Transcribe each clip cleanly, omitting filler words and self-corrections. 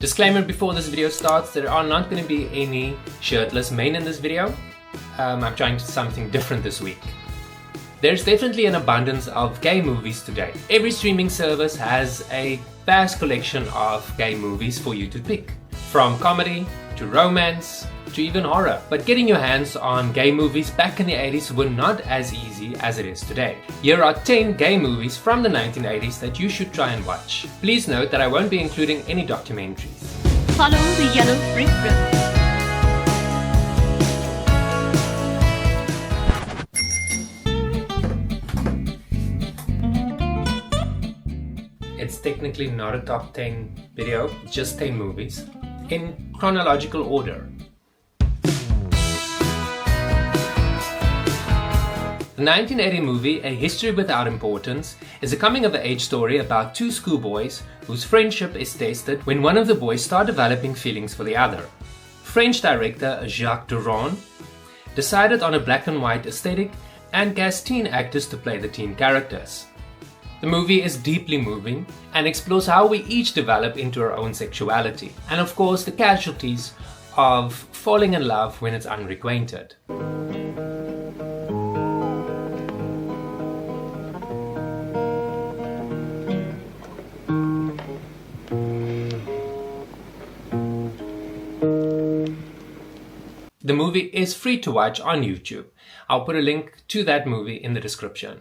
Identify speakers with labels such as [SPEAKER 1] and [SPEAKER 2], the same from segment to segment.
[SPEAKER 1] Disclaimer before this video starts, there are not going to be any shirtless men in this video. I'm trying something different this week. There's definitely an abundance of gay movies today. Every streaming service has a vast collection of gay movies for you to pick. From comedy, to romance, to even horror. But getting your hands on gay movies back in the 80s were not as easy as it is today. Here are 10 gay movies from the 1980s that you should try and watch. Please note that I won't be including any documentaries.
[SPEAKER 2] Follow the yellow brick road.
[SPEAKER 1] It's technically not a top 10 video, just 10 movies in chronological order. The 1980 movie, A History Without Importance, is a coming-of-age story about two schoolboys whose friendship is tested when one of the boys starts developing feelings for the other. French director Jacques Durand decided on a black and white aesthetic and cast teen actors to play the teen characters. The movie is deeply moving and explores how we each develop into our own sexuality, and of course the casualties of falling in love when it's unrequited. The movie is free to watch on YouTube. I'll put a link to that movie in the description.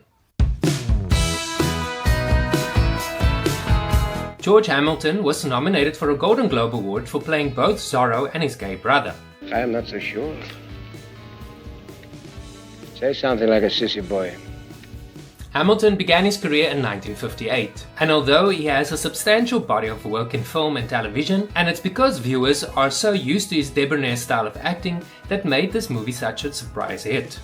[SPEAKER 1] George Hamilton was nominated for a Golden Globe Award for playing both Zorro and his gay brother.
[SPEAKER 3] I am not so sure. Say something like a sissy boy.
[SPEAKER 1] Hamilton began his career in 1958, and although he has a substantial body of work in film and television, and it's because viewers are so used to his debonair style of acting that made this movie such a surprise hit.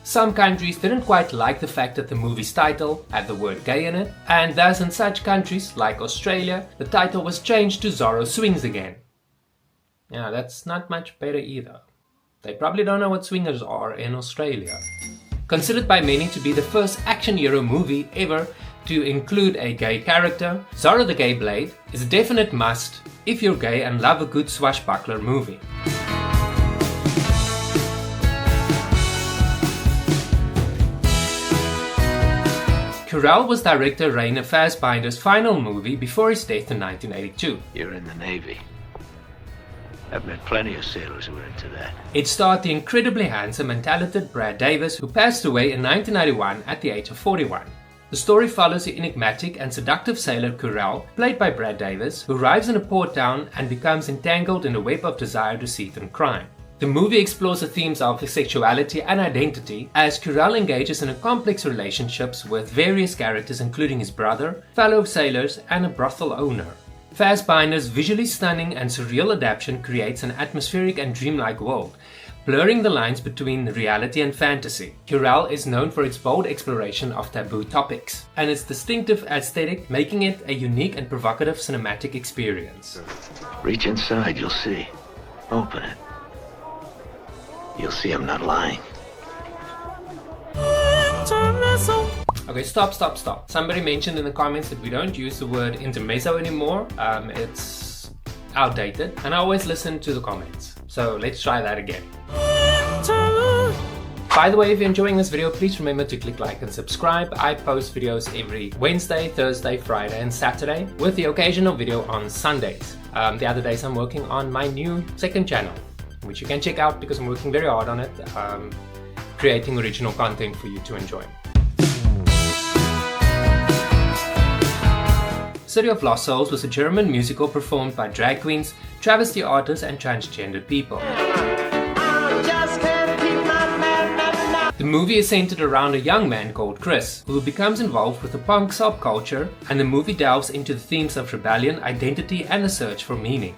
[SPEAKER 1] Some countries didn't quite like the fact that the movie's title had the word gay in it, and thus in such countries like Australia, the title was changed to Zorro Swings Again. Yeah, that's not much better either. They probably don't know what swingers are in Australia. Considered by many to be the first action hero movie ever to include a gay character, Zorro the Gay Blade is a definite must if you're gay and love a good swashbuckler movie. Querelle was director Rainer Fassbinder's final movie before his death in 1982.
[SPEAKER 4] You're in the Navy. I've met plenty of sailors who were into that.
[SPEAKER 1] It starred the incredibly handsome and talented Brad Davis, who passed away in 1991 at the age of 41. The story follows the enigmatic and seductive sailor Querelle, played by Brad Davis, who arrives in a port town and becomes entangled in a web of desire, deceit and crime. The movie explores the themes of sexuality and identity as Querelle engages in complex relationships with various characters including his brother, fellow sailors and a brothel owner. Fassbinder's visually stunning and surreal adaptation creates an atmospheric and dreamlike world, blurring the lines between reality and fantasy. Querelle is known for its bold exploration of taboo topics, and its distinctive aesthetic making it a unique and provocative cinematic experience.
[SPEAKER 4] Reach inside, you'll see. Open it. You'll see I'm not lying.
[SPEAKER 1] Okay, stop. Somebody mentioned in the comments that we don't use the word intermezzo anymore. It's outdated, and I always listen to the comments. So let's try that again. By the way, if you're enjoying this video, please remember to click like and subscribe. I post videos every Wednesday, Thursday, Friday and Saturday, with the occasional video on Sundays. The other days I'm working on my new second channel, which you can check out because I'm working very hard on it, creating original content for you to enjoy. City of Lost Souls was a German musical performed by drag queens, travesty artists and transgender people. The movie is centered around a young man called Chris, who becomes involved with the punk subculture, and the movie delves into the themes of rebellion, identity and the search for meaning.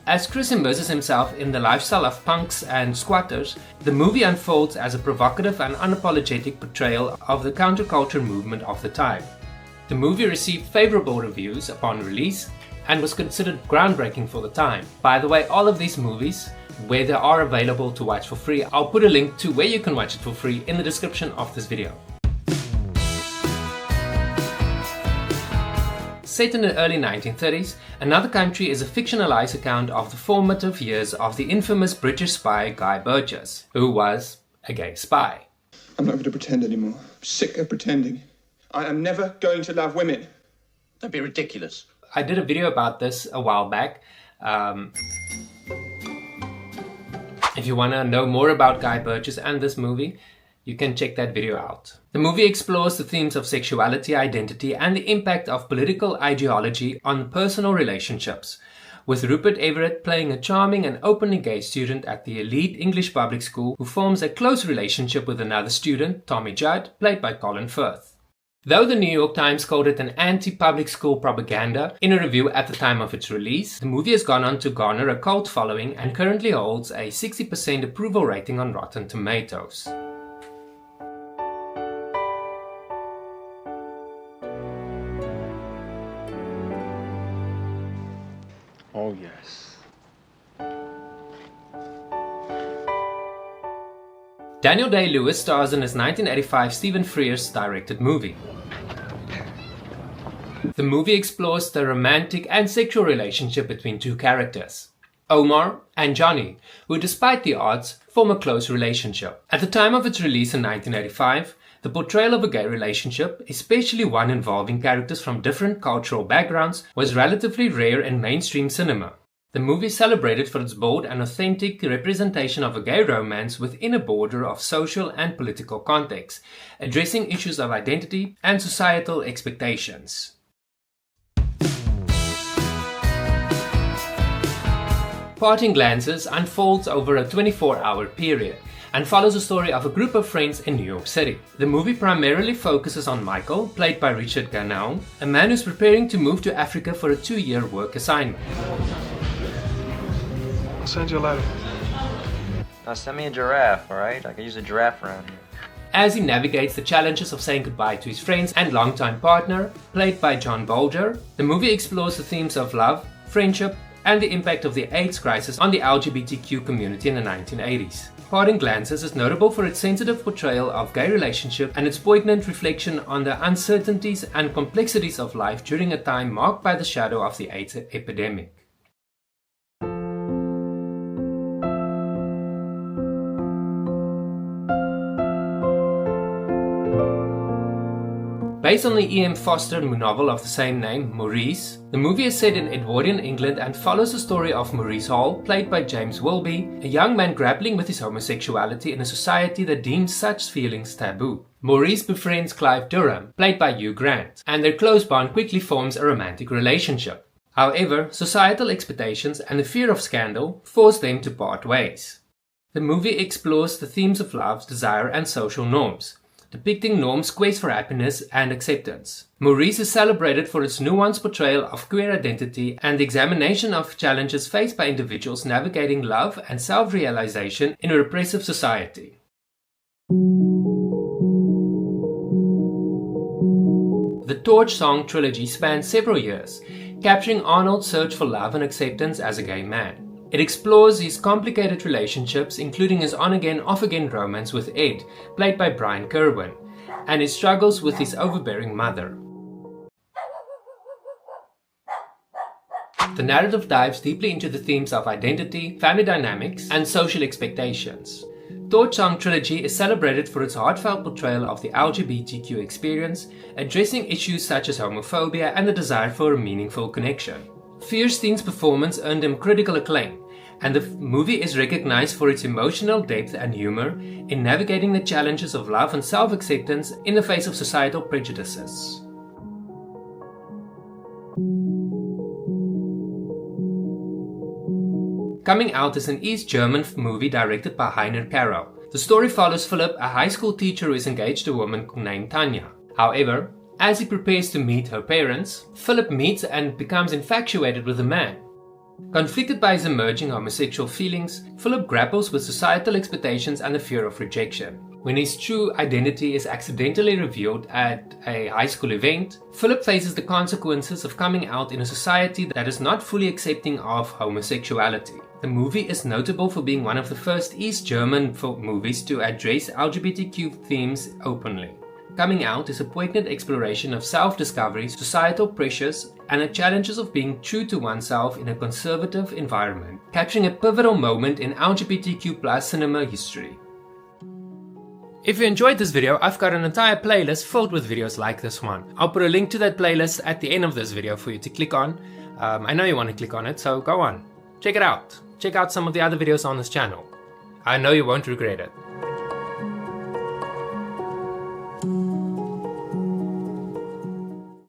[SPEAKER 1] As Chris immerses himself in the lifestyle of punks and squatters, the movie unfolds as a provocative and unapologetic portrayal of the counterculture movement of the time. The movie received favorable reviews upon release and was considered groundbreaking for the time. By the way, all of these movies, where they are available to watch for free, I'll put a link to where you can watch it for free in the description of this video. Set in the early 1930s, Another Country is a fictionalized account of the formative years of the infamous British spy Guy Burgess, who was a gay spy.
[SPEAKER 5] I'm not going to pretend anymore. I'm sick of pretending. I am never going to love women.
[SPEAKER 6] Don't be ridiculous.
[SPEAKER 1] I did a video about this a while back. If you want to know more about Guy Burgess and this movie, you can check that video out. The movie explores the themes of sexuality, identity, and the impact of political ideology on personal relationships, with Rupert Everett playing a charming and openly gay student at the elite English public school who forms a close relationship with another student, Tommy Judd, played by Colin Firth. Though the New York Times called it an anti-public school propaganda in a review at the time of its release, the movie has gone on to garner a cult following and currently holds a 60% approval rating on Rotten Tomatoes.
[SPEAKER 3] Oh, yes.
[SPEAKER 1] Daniel Day-Lewis stars in his 1985 Stephen Frears directed movie. The movie explores the romantic and sexual relationship between two characters, Omar and Johnny, who despite the odds form a close relationship. At the time of its release in 1985, the portrayal of a gay relationship, especially one involving characters from different cultural backgrounds, was relatively rare in mainstream cinema. The movie celebrated for its bold and authentic representation of a gay romance within a border of social and political context, addressing issues of identity and societal expectations. Parting Glances unfolds over a 24-hour period and follows the story of a group of friends in New York City. The movie primarily focuses on Michael, played by Richard Garnell, a man who's preparing to move to Africa for a 2-year work assignment.
[SPEAKER 7] I'll send you a letter.
[SPEAKER 8] Now send me a giraffe, alright? I can use a giraffe around here.
[SPEAKER 1] As he navigates the challenges of saying goodbye to his friends and longtime partner, played by John Bolger, the movie explores the themes of love, friendship, and the impact of the AIDS crisis on the LGBTQ community in the 1980s. Parting Glances is notable for its sensitive portrayal of gay relationships and its poignant reflection on the uncertainties and complexities of life during a time marked by the shadow of the AIDS epidemic. Based on the E.M. Forster novel of the same name, Maurice, the movie is set in Edwardian England and follows the story of Maurice Hall, played by James Wilby, a young man grappling with his homosexuality in a society that deems such feelings taboo. Maurice befriends Clive Durham, played by Hugh Grant, and their close bond quickly forms a romantic relationship. However, societal expectations and the fear of scandal force them to part ways. The movie explores the themes of love, desire, and social norms, depicting Norm's quest for happiness and acceptance. Maurice is celebrated for its nuanced portrayal of queer identity and the examination of challenges faced by individuals navigating love and self-realization in a repressive society. The Torch song Trilogy spans several years, capturing Arnold's search for love and acceptance as a gay man. It explores his complicated relationships, including his on-again, off-again romance with Ed, played by Brian Kerwin, and his struggles with his overbearing mother. The narrative dives deeply into the themes of identity, family dynamics, and social expectations. Torch Song Trilogy is celebrated for its heartfelt portrayal of the LGBTQ experience, addressing issues such as homophobia and the desire for a meaningful connection. Fierstein's performance earned him critical acclaim, and the movie is recognized for its emotional depth and humor in navigating the challenges of love and self-acceptance in the face of societal prejudices. Coming Out is an East German movie directed by Heiner Carroll. The story follows Philip, a high school teacher who is engaged to a woman named Tanya. However, as he prepares to meet her parents, Philip meets and becomes infatuated with a man. Conflicted by his emerging homosexual feelings, Philip grapples with societal expectations and the fear of rejection. When his true identity is accidentally revealed at a high school event, Philip faces the consequences of coming out in a society that is not fully accepting of homosexuality. The movie is notable for being one of the first East German movies to address LGBTQ themes openly. Coming Out is a poignant exploration of self-discovery, societal pressures, and the challenges of being true to oneself in a conservative environment, capturing a pivotal moment in LGBTQ+ cinema history. If you enjoyed this video, I've got an entire playlist filled with videos like this one. I'll put a link to that playlist at the end of this video for you to click on. I know you want to click on it, so go on. Check it out. Check out some of the other videos on this channel. I know you won't regret it.